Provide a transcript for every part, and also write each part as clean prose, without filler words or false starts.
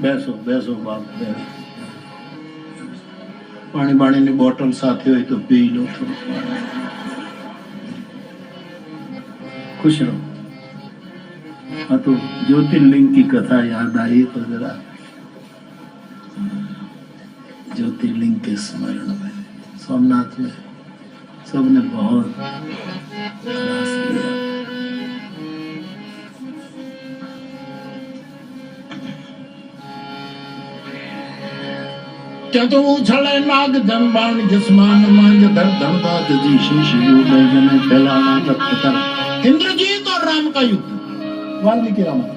બેસો બેસો બાપ બેસો. પાણી બાણીની બોટલ સાથે હોય તો પી લો થોડું. खुश रहो. हाँ तो ज्योतिर्लिंग की कथा याद आई तो जरा ज्योतिर्लिंग के स्मरण में सोमनाथ में सबने बहुत रस लिया. क्या तो उछले नाग धनबाण जसमान मांझ धर धनबाद जी शीश युग में फैलाना तख्त. इंद्रजीत और राम का युद्ध. वाल्मीकि रामायण.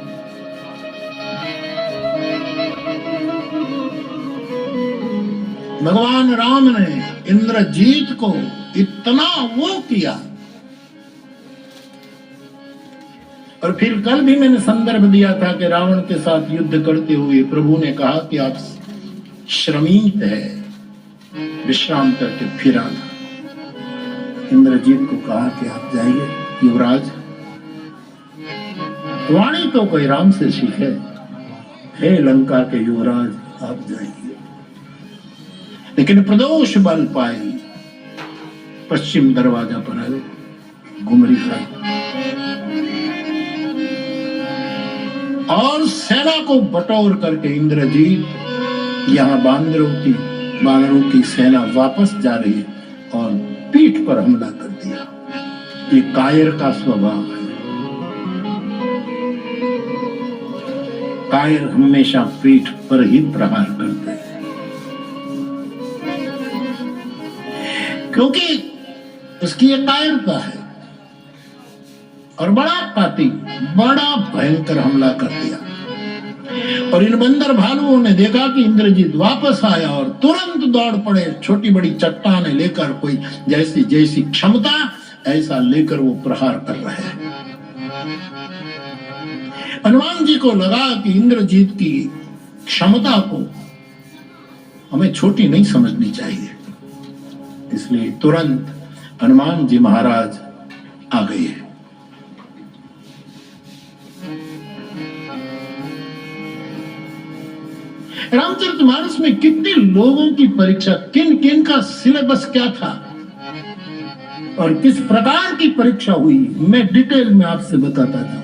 भगवान राम ने इंद्रजीत को इतना वो किया. और फिर कल भी मैंने संदर्भ दिया था कि रावण के साथ युद्ध करते हुए प्रभु ने कहा कि आप श्रमित है, विश्राम करके फिर आना. इंद्रजीत को कहा कि आप जाइए युवराज. वाणी तो कोई राम से सीखे. हे लंका के युवराज आप जाइए. लेकिन प्रदोष बल पाई पश्चिम दरवाजा पर आए. घुमरी खाई और सेना को बटोर करके इंद्रजीत यहाँ बानरों की सेना वापस जा रही है और पीठ पर हमला कर दिया. ये कायर का स्वभाव है. कायर हमेशा पीठ पर ही प्रहार करते हैं, क्योंकि उसकी ये कायरता है. और बड़ा पापी, बड़ा भयंकर हमला कर दिया. और इन बंदर भालुओं ने देखा कि इंद्रजीत वापस आया और तुरंत दौड़ पड़े. छोटी बड़ी चट्टानें लेकर, कोई जैसी जैसी क्षमता ऐसा लेकर वो प्रहार कर रहे हैं. हनुमान जी को लगा कि इंद्रजीत की क्षमता को हमें छोटी नहीं समझनी चाहिए. इसलिए तुरंत हनुमान जी महाराज आ गए. रामचरितमानस में कितने लोगों की परीक्षा, किन किन का सिलेबस क्या था और किस प्रकार की परीक्षा हुई, मैं डिटेल में आपसे बताता था,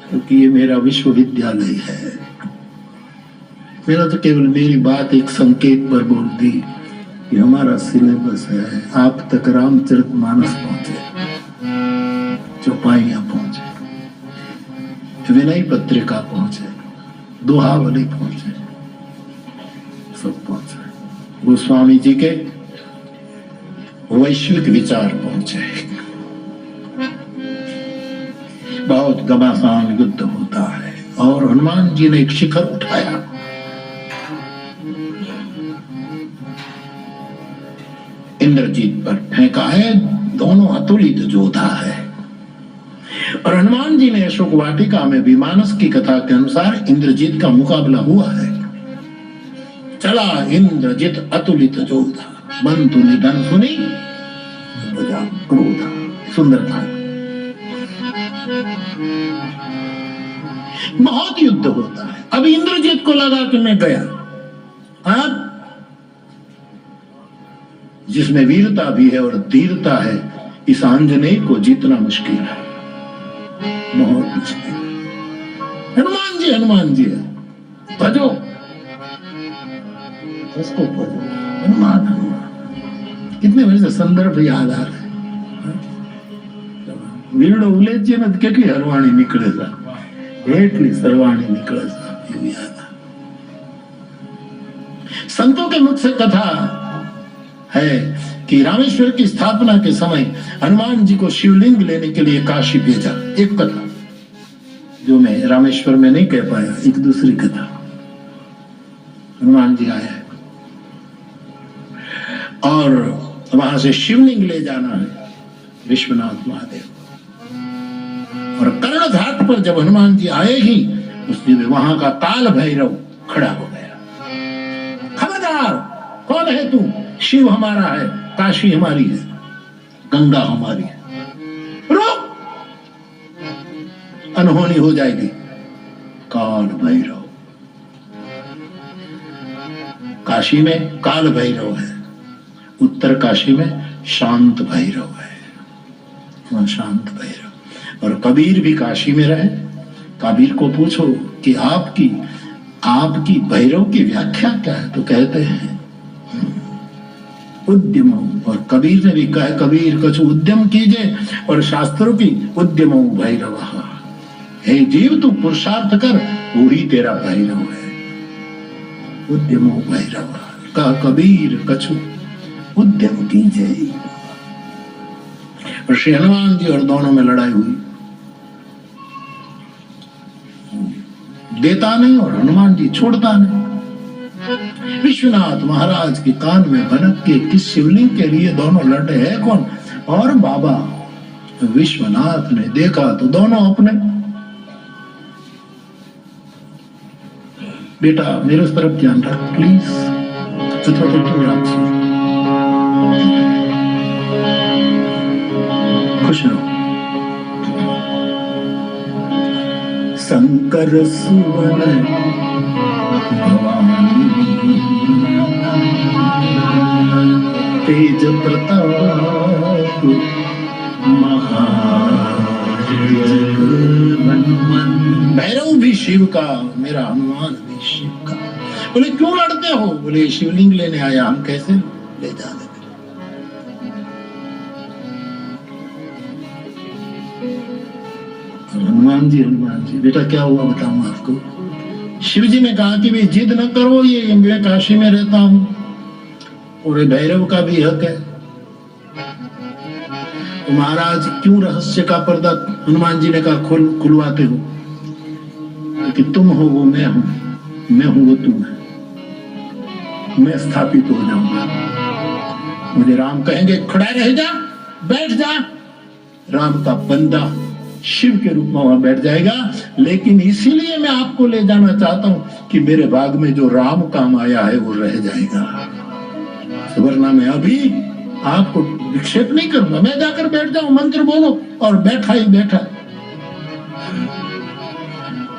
क्योंकि ये मेरा विश्वविद्यालय है. मेरा तो केवल मेरी बात एक संकेत पर बोल दी कि हमारा सिलेबस है. आप तक रामचरितमानस पहुंचे, चौपाइयां पहुंचे, विनय पत्रिका पहुंचे, दोहावली पहुंचे, सब पहुंचे. गोस्वामी जी के वैश्विक विचार पहुंचे. बहुत घमासान युद्ध होता है और हनुमान जी ने एक शिखर उठाया. इंद्रजीत पर फेंका है. दोनों अतुलित योद्धा है. और हनुमान जी ने अशोक वाटिका में भी मानस की कथा के अनुसार इंद्रजीत का मुकाबला हुआ है. चला इंद्रजीत अतुलित योद्धा, बंतु निधन सुनी क्रोधा. सुंदर था. बहुत युद्ध होता है. अब इंद्रजीत को लगा कि मैं गया. अब जिसमें वीरता भी है और धीरता है, इस आंजनेय को जीतना मुश्किल है, बहुत मुश्किल. हनुमान जी है. भजो उसको, भजो हनुमान. कितने बजे से संदर्भ याद आ रहे. વીરડો ઉલેજ્ય ને કેટલી હરવાણી નીકળે છે, એટલી સરવાણી निकले એવું याद. संतों के मुख से कथा है कि रामेश्वर की स्थापना के समय हनुमान जी को शिवलिंग लेने के लिए काशी भेजा. एक कथा जो मैं रामेश्वर में नहीं कह पाया, एक दूसरी कथा. हनुमान जी आए और वहां से शिवलिंग ले जाना है विश्वनाथ महादेव. और कर्ण घाट पर जब हनुमान जी आए ही उस दिन वहां का काल भैरव खड़ा हो गया. खबरदार, कौन है तू? शिव हमारा है, काशी हमारी है, गंगा हमारी है, रुक, अनहोनी हो जाएगी. काल भैरव काशी में काल भैरव है, उत्तर काशी में शांत भैरव है, वहाँ शांत भैरव। और कबीर भी काशी में रहे। कबीर को पूछो कि आपकी भैरव की व्याख्या क्या है, तो कहते हैं उद्यम। और कबीर ने भी कहा, कबीर कछु उद्यम कीजिए, और शास्त्रों की उद्यमो भैरव। हे जीव तू पुरुषार्थ कर, वही तेरा भैरव है। उद्यमो भैरव का कबीर कछु उद्यम कीजिए। और श्री हनुमान जी और दोनों में लड़ाई हुई, देता नहीं और हनुमान जी छोड़ता नहीं। विश्वनाथ महाराज के कान में भनक के किस शिवलिंग के लिए दोनों लड़े हैं कौन? और बाबा विश्वनाथ ने देखा तो दोनों अपने। बेटा मेरे उस तरफ ध्यान रख प्लीज, खुश रहो। शंकर सुवन तेज प्रताप भैरव भी शिव का, मेरा हनुमान भी शिव का। बोले क्यों लड़ते हो? बोले शिवलिंग लेने आया, हम कैसे ले जा दें। हनुमान जी बेटा क्या हुआ बताऊं आपको। शिव जी ने कहा कि भाई जिद न करो, ये मैं काशी में रहता हूं और भैरव का भी हक है। तो महाराज क्यों रहस्य का पर्दा, हनुमान जी ने कहा खुलवाते हो कि तुम हो वो मैं हूं, मैं हूं वो तुम है, मैं स्थापित हो जाऊंगा। मुझे राम कहेंगे खड़ा रह जा, बैठ जा, राम का बंदा शिव के रूप में वहां बैठ जाएगा। लेकिन इसीलिए मैं आपको ले जाना चाहता हूं कि मेरे भाग में जो राम काम आया है वो रह जाएगा, वरना मैं अभी आपको विक्षेप नहीं करूंगा। मैं जाकर बैठ जाऊं, मंत्र बोलो, और बैठा ही बैठा।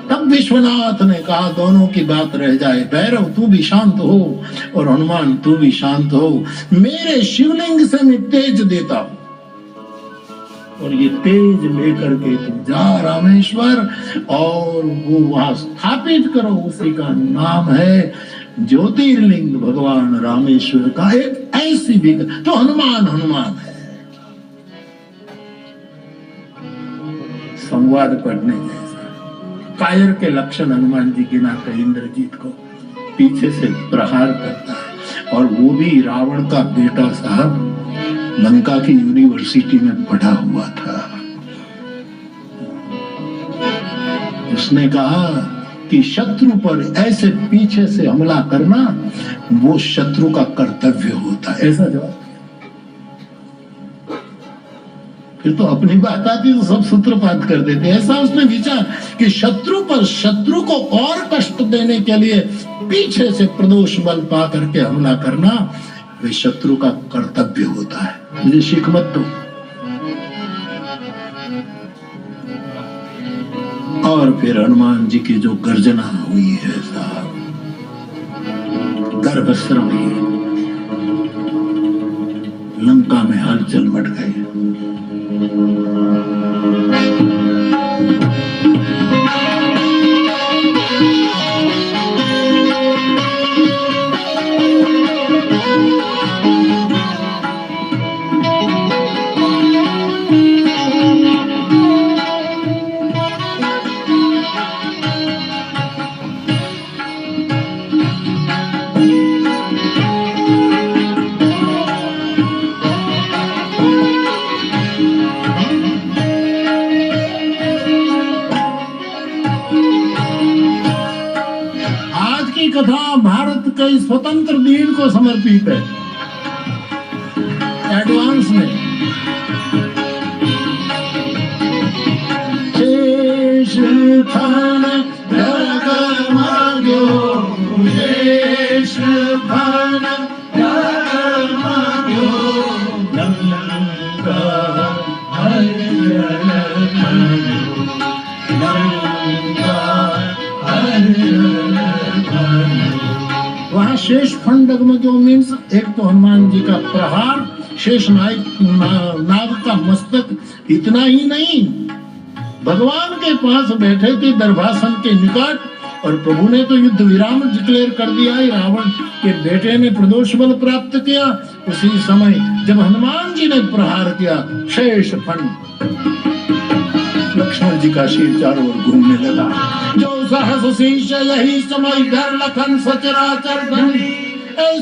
तब विश्वनाथ ने कहा दोनों की बात रह जाए, भैरव तू भी शांत हो और हनुमान तू भी शांत हो। मेरे शिवलिंग से मैं तेज देता हूं और ये तेज लेकर के तुम जा रामेश्वर और वो वहां स्थापित करो। उसी का नाम है ज्योतिर्लिंग भगवान रामेश्वर का एक ऐसी भी तो हनुमान है। संवाद पढ़ने जैसा। कायर के लक्षण हनुमान जी गिनाते इंद्रजीत को पीछे से प्रहार करता है, और वो भी रावण का बेटा साहब, लंका की यूनिवर्सिटी में पढ़ा हुआ था। उसने कहा कि शत्रु पर ऐसे पीछे से हमला करना वो शत्रु का कर्तव्य होता है, ऐसा जवाब। फिर तो अपनी बात आती तो सब सूत्रपात कर देते। ऐसा उसने विचार कि शत्रु पर शत्रु को और कष्ट देने के लिए पीछे से प्रदोष बल पा करके हमला करना वे शत्रु का कर्तव्य होता है। मुझे सीख मत दो। और फिर हनुमान जी की जो गर्जना हुई है साहब, गर्भस्राव हुई, लंका में हलचल मच गई। कथा भारत के स्वतंत्र दिन को समर्पित है। एडवांस में शेष फल जग मांग्यो, शेष फल जग मांग्यो, लंका हरिजन मांग्यो, लंका हरिजन। वहां शेष फन डगमग्यो मीन्स एक तो हनुमान जी का प्रहार, शेष नाग का मस्तक, इतना ही नहीं, भगवान के पास बैठे थे दरभासन के निकट, और प्रभु ने तो युद्ध विराम डिक्लेयर कर दिया है, रावण के बेटे ने प्रदोष बल प्राप्त किया। उसी समय जब हनुमान जी ने प्रहार किया, शेष फन, लक्ष्मण जी का सिर चारों ओर घूमने लगा। जो सहस शीश यही समय धर लखन सचराचर धनी,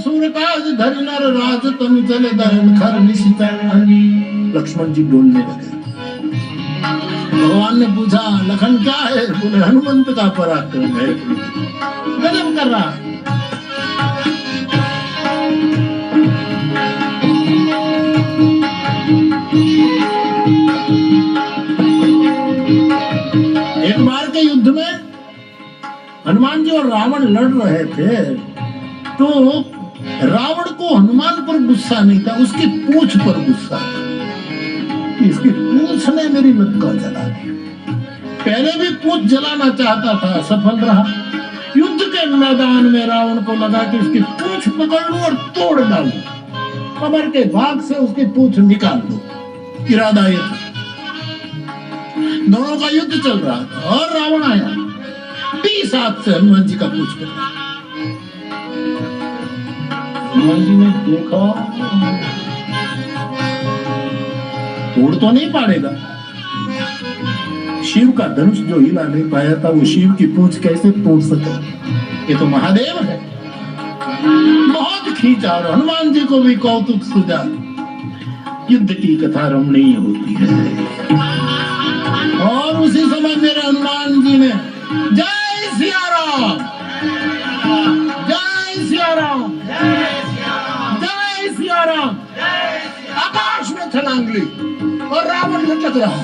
सूरकाज धरि नर राज तनु चले दरन खर निशिचर। लक्ष्मण जी बोलने लगे। भगवान ने पूछा, लखन क्या है? बोले हनुमंत का पराक्रम है। गजब कर रहा। एक बार के युद्ध में हनुमान जी और रावण लड़ रहे थे, तो रावण को हनुमान पर गुस्सा नहीं था, उसकी पूंछ पर गुस्सा था। इसकी पूंछ ने मेरी लक्का जला दी। पहले भी पूंछ जलाना चाहता था, सफल रहा। युद्ध के मैदान में रावण को लगा कि इसकी पूंछ पकड़ लूं और तोड़ डालूं, कमर के भाग से उसकी पूंछ निकाल दो। इरादा ये था। दोनों का युद्ध चल रहा था और रावण आया, 20 हाथ से हनुमान जी का पूंछ पकड़ा। हनुमान जी ने देखा, तोड़ तो नहीं पाड़ेगा। शिव का धनुष जो हिला नहीं पाया था, वो शिव की पूंछ कैसे तोड़ सके? ये तो महादेव है। बहुत खींचा और हनुमान जी को भी कौतुक सूझा। युद्ध की कथा रमणीय होती है। और उसी समय मेरे हनुमान जी ने जय सिया राम, जय सिया राम, जय सिया राम, आकाश में छलांग ली और रावण लटक रहा।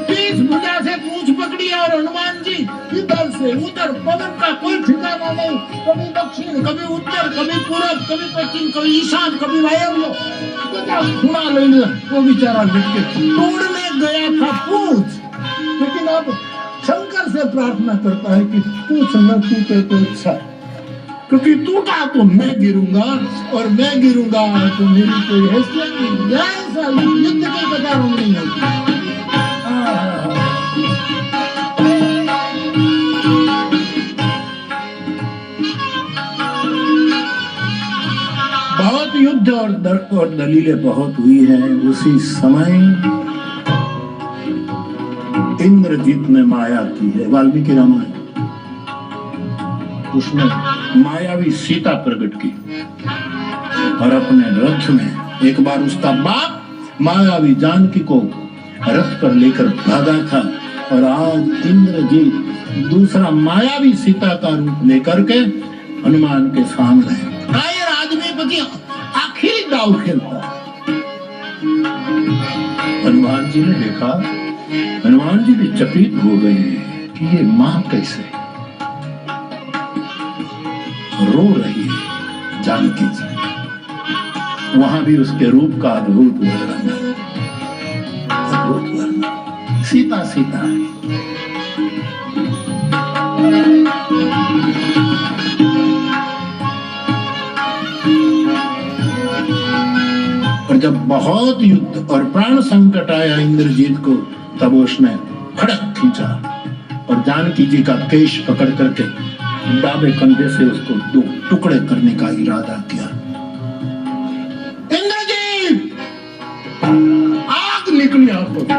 20 भुजा से पूंछ पकड़ी और हनुमान जी इधर से उधर, पवन का कोई ठिकाना नहीं, कभी दक्षिण, कभी उत्तर, कभी पूरब, कभी पश्चिम, कभी ईशान, कभी वायव्य, खुना ले लिया। वो बेचारा लटके, तोड़ने गया था पूंछ, लेकिन अब शंकर से प्रार्थना करता है कि पूंछ न टूटे तो अच्छा, क्योंकि टूटा तो मैं गिरूंगा और मैं गिरूंगा तो मेरी कोई हैसियत नहीं। ऐसा युद्ध के कथा नहीं होती। बहुत युद्ध और दलीलें बहुत हुई हैं। उसी समय इंद्रजीत ने माया की है, वाल्मीकि रामायण, उसने मायावी सीता प्रकट की और अपने रथ में एक बार उसका बाप मायावी जानकी को रथ पर लेकर भागा था, और आज इंद्रजीत दूसरा मायावी सीता का रूप लेकर के हनुमान के सामने है। आदमी पति आखिरी दाव खेलता। हनुमान जी ने देखा, हनुमान जी भी चकित हो गए कि ये मां कैसे रो रही है जानकी जी। वहां भी उसके रूप का अद्भुत वर्णन है, अद्भुत वर्णन। सीता सीता और जब बहुत युद्ध और प्राण संकट आया इंद्रजीत को, तब उसने खड़क खींचा और जानकी जी का केश पकड़ करके दावे कंधे से उसको 2 टुकड़े करने का इरादा किया। इंद्रजीत, आग निकली आंखों से।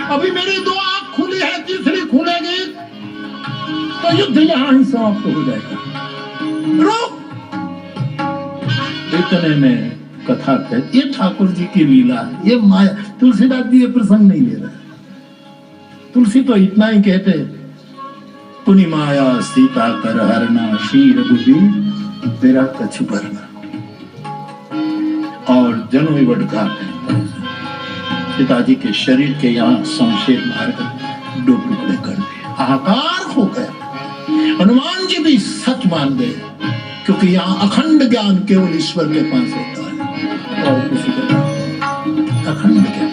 अभी मेरी 2 आंख खुली है, तीसरी खुलेगी तो युद्ध यहां ही समाप्त हो जाएगा। रुक। इतने में कथा कहती, ये ठाकुर जी की लीला, ये माया। तुलसीदास जी ये प्रसंग नहीं ले रहा। तुलसी तो इतना ही कहते, पुनि माया सीता कर हरना, श्री रघुबीर तेरा कछु भरना। और जनोई वटका सीता जी के शरीर के यहाँ शमशेर मारकर 2 टुकड़े कर दिए। हाहाकार हो गया। हनुमान जी भी सच मान गए, क्योंकि यहाँ अखंड ज्ञान केवल ईश्वर के पास होता है और किसी के पास अखंड ज्ञान।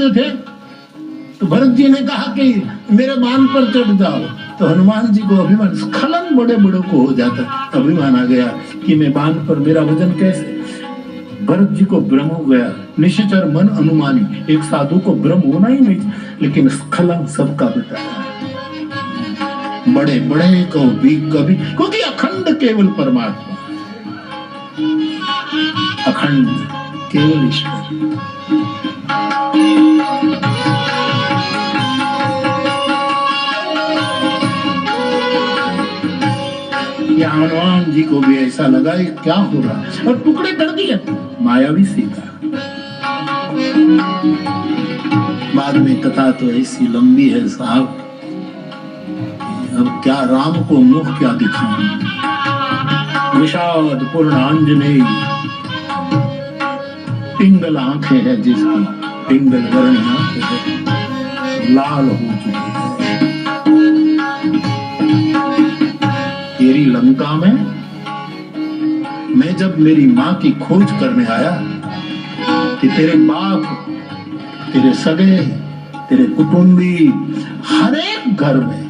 चाहते थे तो भरत जी ने कहा कि मेरे बाण पर चढ़ जाओ, तो हनुमान जी को अभिमान, स्खलन बड़े बड़े को हो जाता, अभिमान आ गया कि मैं बाण पर, मेरा वजन कैसे। भरत जी को भ्रम हो गया, निश्चर मन अनुमानी, एक साधु को भ्रम होना ही नहीं, लेकिन स्खलन सबका बताया, बड़े बड़े को भी कभी, क्योंकि अखंड केवल परमात्मा, अखंड केवल ईश्वर। हनुमान जी को भी ऐसा लगा ये क्या हो रहा है, और टुकड़े कर दिए मायावी सीता। बाद में कथा तो ऐसी लंबी है साहब, अब क्या राम को मुख क्या दिखाऊं। विषाद पूर्ण आंजनेय, पिंगल आंखें है जिसकी, पिंगल वर्ण आंखें है, लाल हो चुकी है। तेरी लंका में मैं जब मेरी मां की खोज करने आया कि तेरे बाप, तेरे सगे, तेरे कुटुंबी, हर एक घर में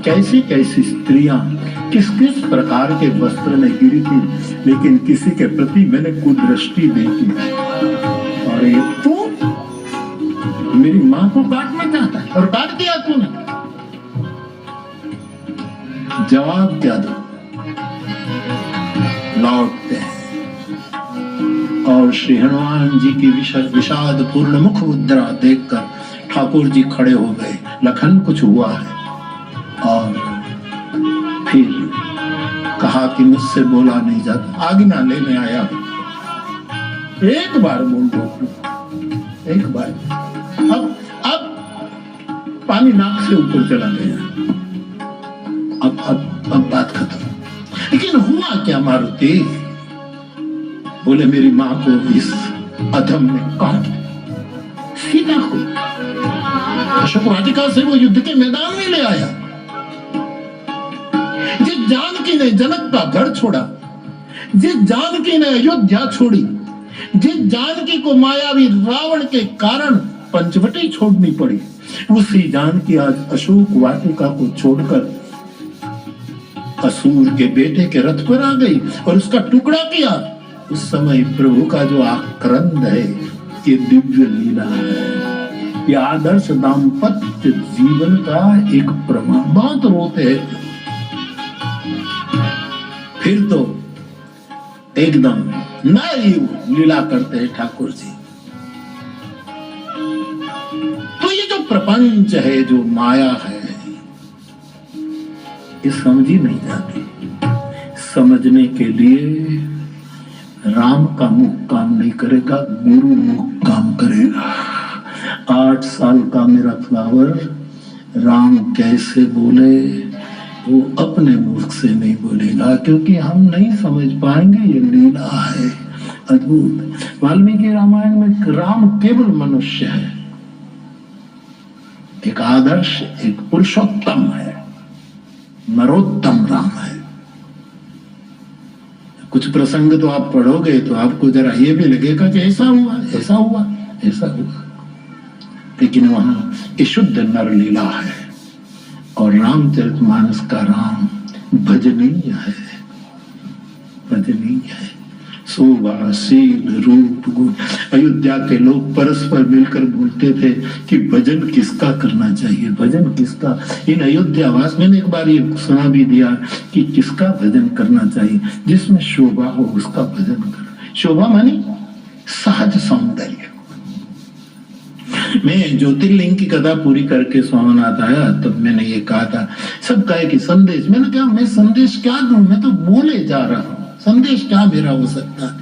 कैसी कैसी स्त्रियां किस किस प्रकार के वस्त्र में गिरी थी, लेकिन किसी के प्रति मैंने कुदृष्टि देखी। और ये तू मेरी मां को काटना चाहता है, और काट दिया तूने। जवाब क्या दो, लौटते हैं। और श्री हनुमान जी की विषाद पूर्ण मुख मुद्रा देखकर ठाकुर जी खड़े हो गए, लखन कुछ हुआ है। और फिर कहा कि मुझसे बोला नहीं जाता, आज्ञा लेने आया, एक बार बोल दो, एक बार। अब पानी नाक से ऊपर चला गया, अब बात खत्म। लेकिन हुआ क्या मारुति? बोले मेरी मां को इस अधम ने काट, सीता को अशोक वाटिका से वो युद्ध के मैदान में ले आया। जिस जानकी ने जनक का घर छोड़ा, जिस जानकी ने अयोध्या छोड़ी, जिस जानकी को मायावी रावण के कारण पंचवटी छोड़नी पड़ी, उसी जानकी आज अशोक वाटिका को छोड़कर असुर के बेटे के रथ पर आ गई और उसका टुकड़ा किया। उस समय प्रभु का जो आक्रंद है, ये दिव्य लीला है, ये आदर्श दाम्पत्य जीवन का एक प्रमाण। बहुत रोते हैं, फिर तो एकदम नई लीला करते हैं ठाकुर जी। तो ये जो प्रपंच है, जो माया है, ये समझी नहीं जाती। समझने के लिए राम का मुख काम नहीं करेगा, गुरु मुख काम करेगा। 8 साल का मेरा फ्लावर राम कैसे बोले, वो अपने मुख से नहीं बोलेगा, क्योंकि हम नहीं समझ पाएंगे। ये लीला है अद्भुत। वाल्मीकि रामायण में राम केवल मनुष्य है, एक आदर्श, एक पुरुषोत्तम है, नरोत्तम राम है। कुछ प्रसंग तो आप पढ़ोगे तो आपको जरा ये भी लगेगा कि ऐसा हुआ, ऐसा हुआ, ऐसा हुआ, लेकिन वहां ये शुद्ध नर लीला है। और रामचरितमानस का राम भजनीय है, भजनीय है। शोभा, शील, रूप, गुण। अयोध्या के लोग परस्पर मिलकर बोलते थे कि भजन किसका करना चाहिए, भजन किसका। इन अयोध्यावास मैंने एक बार ये सुना भी दिया कि किसका भजन करना चाहिए, जिसमें शोभा हो उसका भजन कर। शोभा मानी सहज सौंदर्य। मैं ज्योतिर्लिंग की कथा पूरी करके सोमनाथ आया, तब मैंने ये कहा था, सब कहे कि संदेश। मैंने कहा मैं संदेश क्या दूं, मैं तो बोले जा रहा हूं, संदेश क्या मेरा हो सकता है।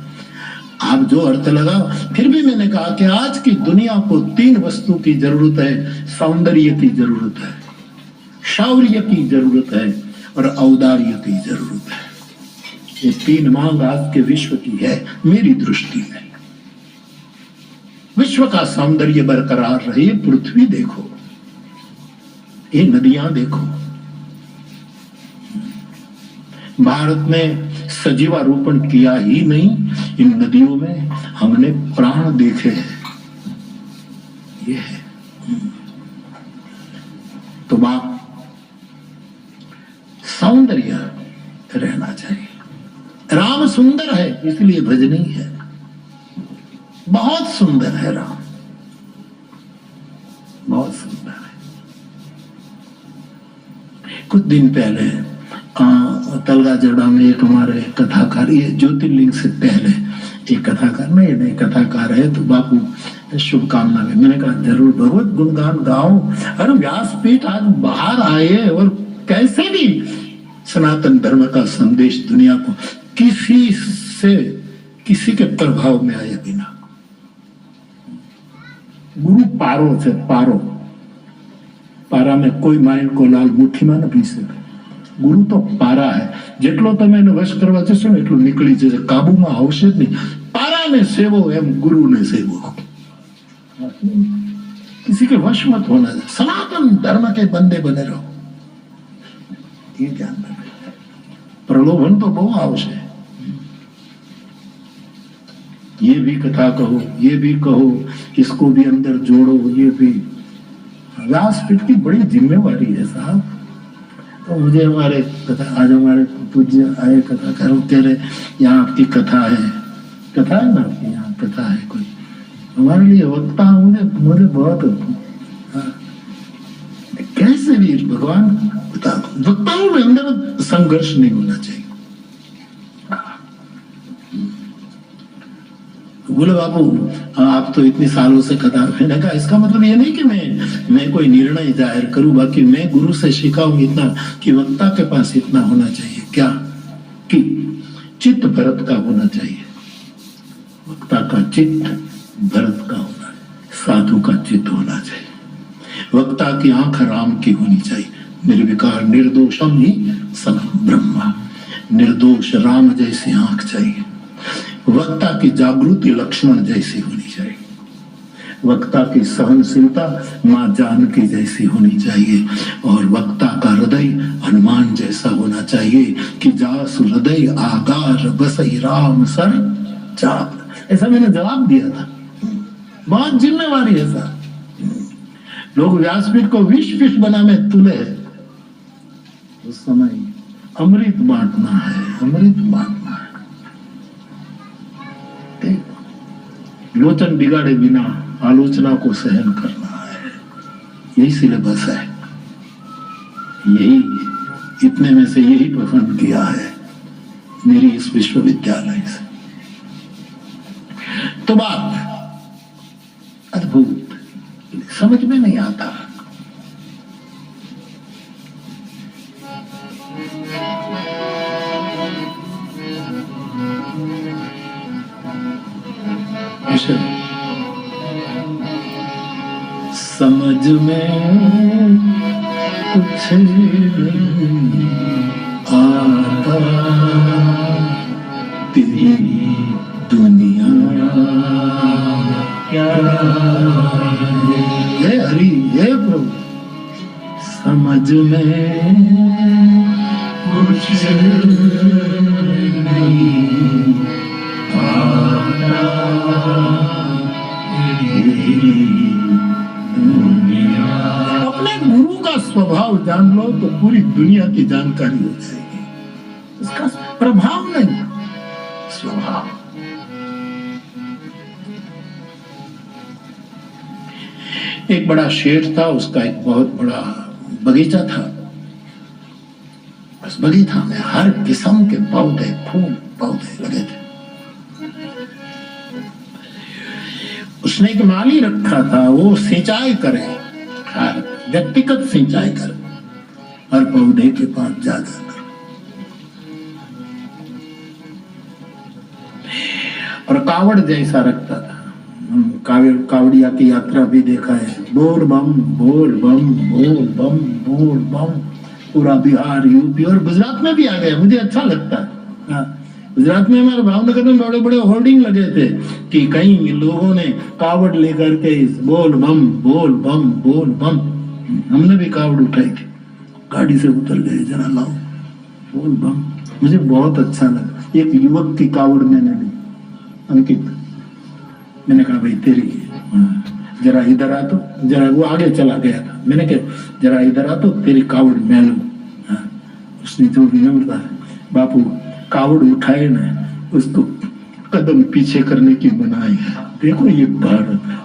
आप जो अर्थ लगाओ। फिर भी मैंने कहा कि आज की दुनिया को 3 वस्तु की जरूरत है। सौंदर्य की जरूरत है, शौर्य की जरूरत है, और औदार्य की जरूरत है। ये 3 मांग आज के विश्व की है मेरी दृष्टि में। विश्व का सौंदर्य बरकरार रहे। पृथ्वी देखो, ये नदियां देखो। भारत में सजीवारोपण किया ही नहीं, इन नदियों में हमने प्राण देखे हैं। ये है। तो बाप सौंदर्य रहना चाहिए। राम सुंदर है इसलिए भजनीय है, बहुत सुंदर है राम, बहुत सुंदर है। कुछ दिन पहले तलगा जड़ा में एक हमारे कथाकार, ये ज्योतिर्लिंग से पहले एक कथाकार, नहीं कथाकार है, तो बापू शुभकामना में मैंने कहा जरूर भगवत गुणगान गाओ। अरे व्यासपीठ आज बाहर आए और कैसे भी सनातन धर्म का संदेश दुनिया को किसी के प्रभाव में आए बिना। गुरु पारो से पारा में कोई माइंड को लाल मुठ्ठी में न पीसे। गुरु तो पारा है, જેટલો તમે એને વશ કરવા જશો ને એટલું નીકળી જશે, કાબુમાં આવશે જ નહીં। पारा में सेवो एम गुरु ने सेवो, किसी के वश मत होना, सनातन धर्म के बंदे बने रहो, ये ध्यान रखो। प्रलोभन तो बहुत आवश्यक है, ये भी कथा कहो, ये भी कहो, इसको भी अंदर जोड़ो, ये भी व्यासपीठ की बड़ी जिम्मेवारी है साहब। तो मुझे हमारे आज हमारे पूज्य आए कथाकार कह रहे यहाँ आपकी कथा है ना, आपकी यहाँ कथा है कोई, हमारे लिए वक्ता मुझे बहुत कैसे भी भगवान वक्ताओं में अंदर संघर्ष नहीं होना चाहिए। बोले बाबू आप तो इतने सालों से कथा, मैंने कहा इसका मतलब ये नहीं कि मैं कोई निर्णय जाहिर करूं, बाकी मैं गुरु से सीखा हूं इतना कि वक्ता के पास इतना होना चाहिए, क्या कि चित्त भरत का होना चाहिए। वक्ता का चित्त भरत का होना है, साधु का चित्त होना चाहिए। वक्ता की आंख राम की होनी चाहिए, निर्विकार निर्दोषम ही सनम ब्रह्मा, निर्दोष राम जैसी आंख चाहिए। वक्ता की जागृति लक्ष्मण जैसी होनी चाहिए, वक्ता की सहनशीलता मां जानकी जैसी होनी चाहिए, और वक्ता का हृदय हनुमान जैसा होना चाहिए कि जासु हृदय आगार बसई राम सर चाप। ऐसा मैंने जवाब दिया था, बहुत जिम्मेवारी है सर। लोग व्यासपीठ को विष बना में तुले, उस समय अमृत बांटना है, अमृत बांटना है। लोचन बिगाड़े बिना आलोचना को सहन करना है, यही सिलेबस है, यही इतने में से यही पसंद किया है मेरी इस विश्वविद्यालय से। तो बात अद्भुत, समझ में नहीं आता। समझ में कुछ नहीं आता, तेरी दुनिया क्या है। हरि हे प्रभु, समझ में कुछ नहीं आता, अपने गुरु का स्वभाव जान लो तो पूरी दुनिया की जानकारी हो जाएगी। उसका प्रभाव नहीं, स्वभाव। एक बड़ा शेर था, उसका एक बहुत बड़ा बगीचा था। उस बगीचा में हर किस्म के पौधे, फूल पौधे लगे थे। उसने एक माली रखा था, वो सिंचाई करे, व्यक्तिगत सिंचाई करे, हर पौधे के पास जाकर। और कावड़ जैसा रखता था, कावड़िया की यात्रा भी देखा है, बोल बम बोल बम बोल बम बोल बम, पूरा बिहार यूपी और गुजरात में भी आ गया। मुझे अच्छा लगता है, गुजरात में हमारे भावनगर में बड़े बड़े होर्डिंग लगे थे कि कई लोगों ने कावड़ लेकर के बोल बम बोल बम बोल बम। हमने भी कावड़ उठाई थी, गाड़ी से उतर गए, जरा लाओ बोल बम। मुझे बहुत अच्छा लगा। एक युवक की कावड़ मैंने ली, अंकित, मैंने कहा भाई तेरी, जरा इधर आ तो, जरा वो आगे चला गया था, मैंने कहा जरा इधर आ तो तेरी कावड़ मैं लूं। उसने जो विनम्रता है, बापू कावड़ उठाए ना, उसको कदम पीछे करने की मनाही है। देखो ये भारत है,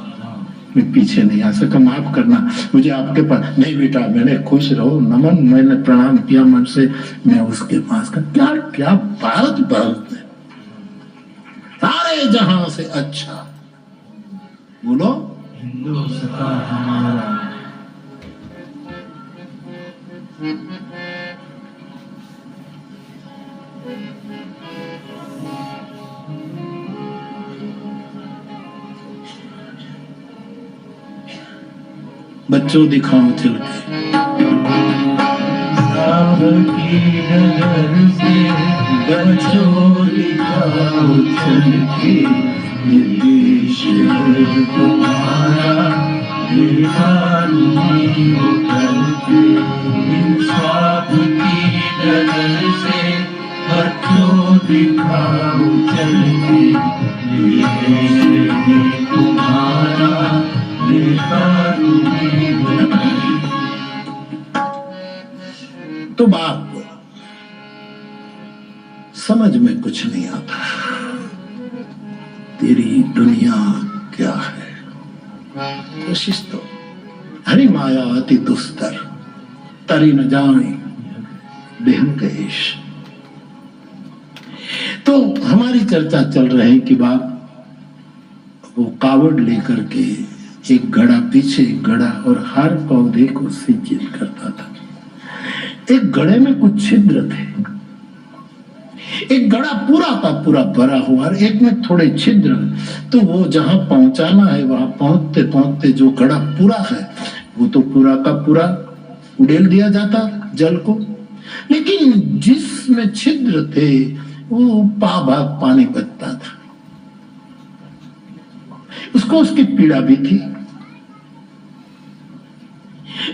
मैं पीछे नहीं आ सका, माफ करना मुझे आपके पास। नहीं बेटा, मैंने खुश रहो, नमन, मैंने प्रणाम किया मन से, मैं उसके पास का क्या क्या भारत भारत है, सारे जहां से अच्छा। बोलो हिंदुस्तान हमारा। बच्चों दिखाओ चल के साव की नजर से बच्चों दिखाओ चल के, ये देश तुम्हारा दीवानी हो करके। इंसाफ की नजर से बच्चों दिखाओ चल के, ये देश तुम्हारा दीवानी हो करके। तो बाप समझ में कुछ नहीं आता, तेरी दुनिया क्या है। कोशिश तो, हरी माया अति दुस्तर, तरी न जाने बेहंकेश। तो हमारी चर्चा चल रही कि बाप वो कावड़ लेकर के एक घड़ा पीछे एक घड़ा और हर पौधे को सिंचित करता था। एक घड़े में कुछ छिद्र थे, एक घड़ा पूरा का पूरा भरा हुआ और एक में थोड़े छिद्र। तो वो जहां पहुंचाना है वहां पहुंचते पहुंचते जो घड़ा पूरा है वो तो पूरा का पूरा उड़ेल दिया जाता जल को, लेकिन जिसमें छिद्र थे वो भाग पानी बचता था। उसको उसकी पीड़ा भी थी,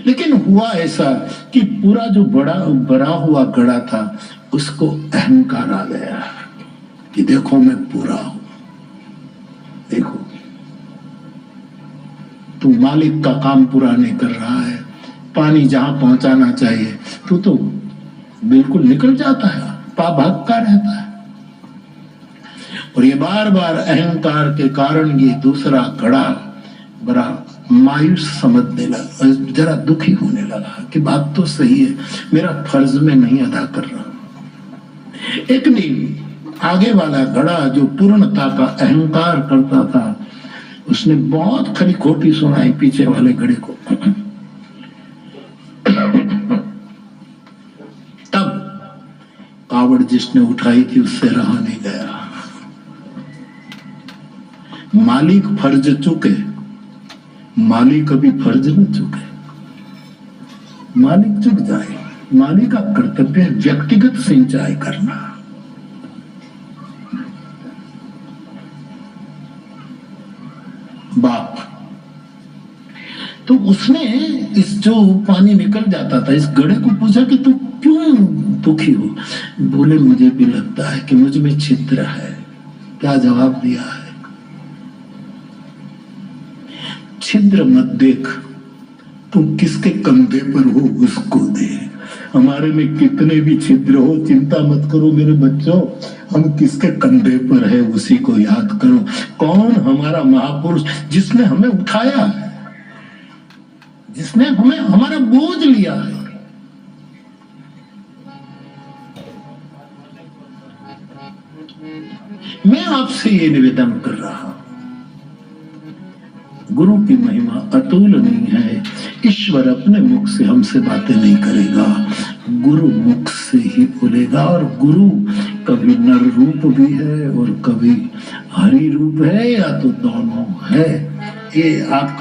लेकिन हुआ ऐसा कि पूरा जो बड़ा भरा हुआ घड़ा था उसको अहंकार आ गया कि देखो मैं पूरा हूं, देखो तू मालिक का काम पूरा नहीं कर रहा है, पानी जहां पहुंचाना चाहिए तू तो बिल्कुल निकल जाता है, भागता रहता है। और ये बार बार अहंकार के कारण ये दूसरा घड़ा बड़ा मायूस समझने लगा, जरा दुखी होने लगा कि बात तो सही है, मेरा फर्ज में नहीं अदा कर रहा। एक दिन आगे वाला घड़ा जो पूर्णता का अहंकार करता था उसने बहुत खरी खोटी सुनाई पीछे वाले घड़े को। तब कावड़ जिसने उठाई थी उससे रहा नहीं गया। मालिक फर्ज चुके, मालिक अभी फर्ज न चुके। मालिक चुक जाए, मालिक का कर्तव्य है व्यक्तिगत सिंचाई करना। बाप तो उसने इस जो पानी निकल जाता था इस घड़े को पूछा कि तू क्यों दुखी हो। बोले मुझे भी लगता है कि मुझ में छिद्र है। क्या जवाब दिया है? छिद्र मत देख, तुम किसके कंधे पर हो उसको दे। हमारे में कितने भी छिद्र हो चिंता मत करो मेरे बच्चों, हम किसके कंधे पर है उसी को याद करो। कौन हमारा महापुरुष जिसने हमें उठाया है, जिसने हमें हमारा बोझ लिया है। मैं आपसे ये निवेदन कर रहा हूं, गुरु की महिमा अतुलनीय है। ईश्वर अपने मुख से हमसे बातें नहीं करेगा, गुरु मुख से ही बोलेगा। और गुरु कभी नर रूप भी है और कभी हरि रूप है, या तो दोनों है। ये आपका